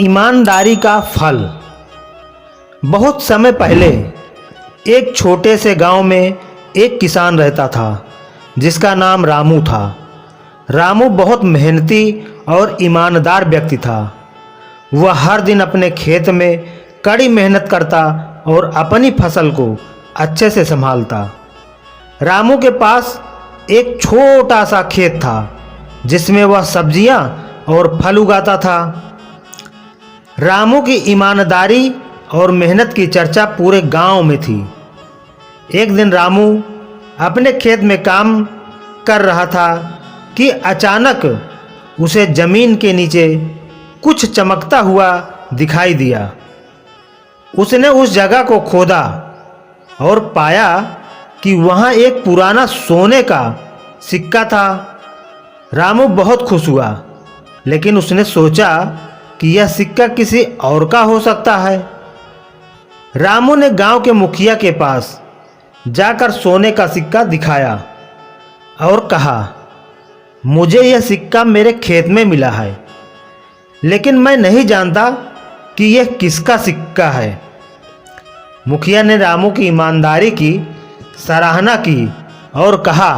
ईमानदारी का फल। बहुत समय पहले एक छोटे से गांव में एक किसान रहता था जिसका नाम रामू था। रामू बहुत मेहनती और ईमानदार व्यक्ति था। वह हर दिन अपने खेत में कड़ी मेहनत करता और अपनी फसल को अच्छे से संभालता। रामू के पास एक छोटा सा खेत था जिसमें वह सब्जियां और फल उगाता था। रामू की ईमानदारी और मेहनत की चर्चा पूरे गांव में थी। एक दिन रामू अपने खेत में काम कर रहा था कि अचानक उसे जमीन के नीचे कुछ चमकता हुआ दिखाई दिया। उसने उस जगह को खोदा और पाया कि वहां एक पुराना सोने का सिक्का था। रामू बहुत खुश हुआ, लेकिन उसने सोचा कि यह सिक्का किसी और का हो सकता है। रामू ने गांव के मुखिया के पास जाकर सोने का सिक्का दिखाया और कहा, मुझे यह सिक्का मेरे खेत में मिला है, लेकिन मैं नहीं जानता कि यह किसका सिक्का है। मुखिया ने रामू की ईमानदारी की सराहना की और कहा,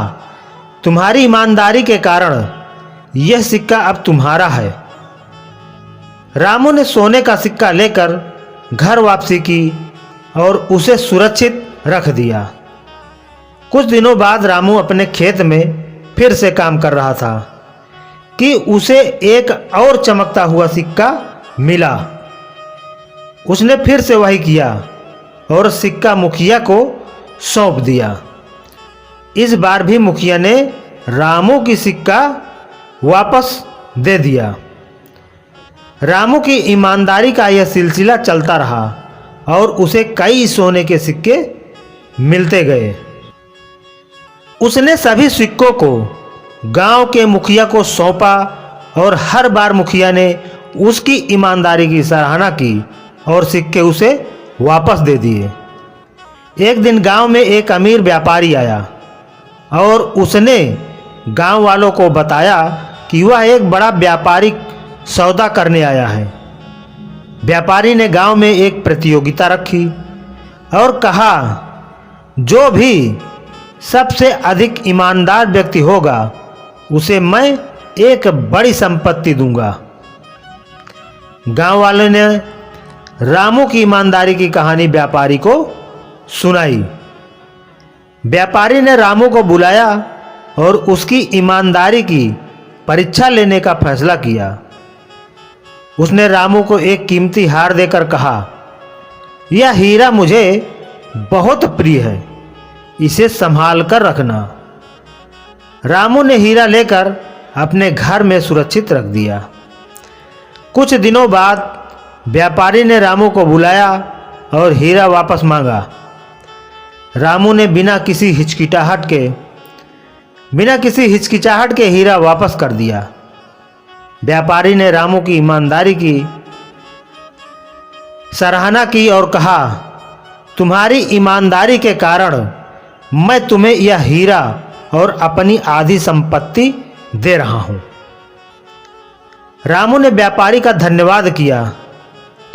तुम्हारी ईमानदारी के कारण यह सिक्का अब तुम्हारा है। रामू ने सोने का सिक्का लेकर घर वापसी की और उसे सुरक्षित रख दिया। कुछ दिनों बाद रामू अपने खेत में फिर से काम कर रहा था कि उसे एक और चमकता हुआ सिक्का मिला। उसने फिर से वही किया और सिक्का मुखिया को सौंप दिया। इस बार भी मुखिया ने रामू की सिक्का वापस दे दिया। रामू की ईमानदारी का यह सिलसिला चलता रहा और उसे कई सोने के सिक्के मिलते गए। उसने सभी सिक्कों को गांव के मुखिया को सौंपा और हर बार मुखिया ने उसकी ईमानदारी की सराहना की और सिक्के उसे वापस दे दिए। एक दिन गांव में एक अमीर व्यापारी आया और उसने गांव वालों को बताया कि वह एक बड़ा व्यापारिक सौदा करने आया है। व्यापारी ने गांव में एक प्रतियोगिता रखी और कहा, जो भी सबसे अधिक ईमानदार व्यक्ति होगा उसे मैं एक बड़ी संपत्ति दूंगा। गांव वालों ने रामू की ईमानदारी की कहानी व्यापारी को सुनाई। व्यापारी ने रामू को बुलाया और उसकी ईमानदारी की परीक्षा लेने का फैसला किया। उसने रामू को एक कीमती हार देकर कहा, यह हीरा मुझे बहुत प्रिय है, इसे संभाल कर रखना। रामू ने हीरा लेकर अपने घर में सुरक्षित रख दिया। कुछ दिनों बाद व्यापारी ने रामू को बुलाया और हीरा वापस मांगा। रामू ने बिना किसी हिचकिचाहट के हीरा वापस कर दिया। व्यापारी ने रामू की ईमानदारी की सराहना की और कहा, तुम्हारी ईमानदारी के कारण मैं तुम्हें यह हीरा और अपनी आधी संपत्ति दे रहा हूं। रामू ने व्यापारी का धन्यवाद किया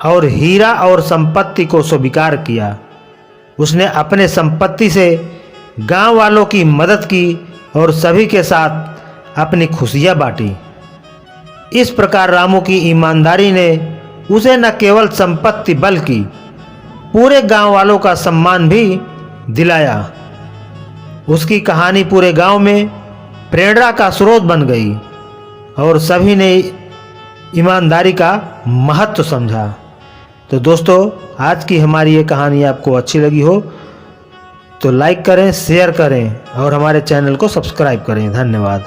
और हीरा और संपत्ति को स्वीकार किया। उसने अपने संपत्ति से गांव वालों की मदद की और सभी के साथ अपनी खुशियां बांटी। इस प्रकार रामू की ईमानदारी ने उसे न केवल संपत्ति बल्कि पूरे गांव वालों का सम्मान भी दिलाया। उसकी कहानी पूरे गांव में प्रेरणा का स्रोत बन गई और सभी ने ईमानदारी का महत्व समझा। तो दोस्तों, आज की हमारी ये कहानी आपको अच्छी लगी हो तो लाइक करें, शेयर करें और हमारे चैनल को सब्सक्राइब करें। धन्यवाद।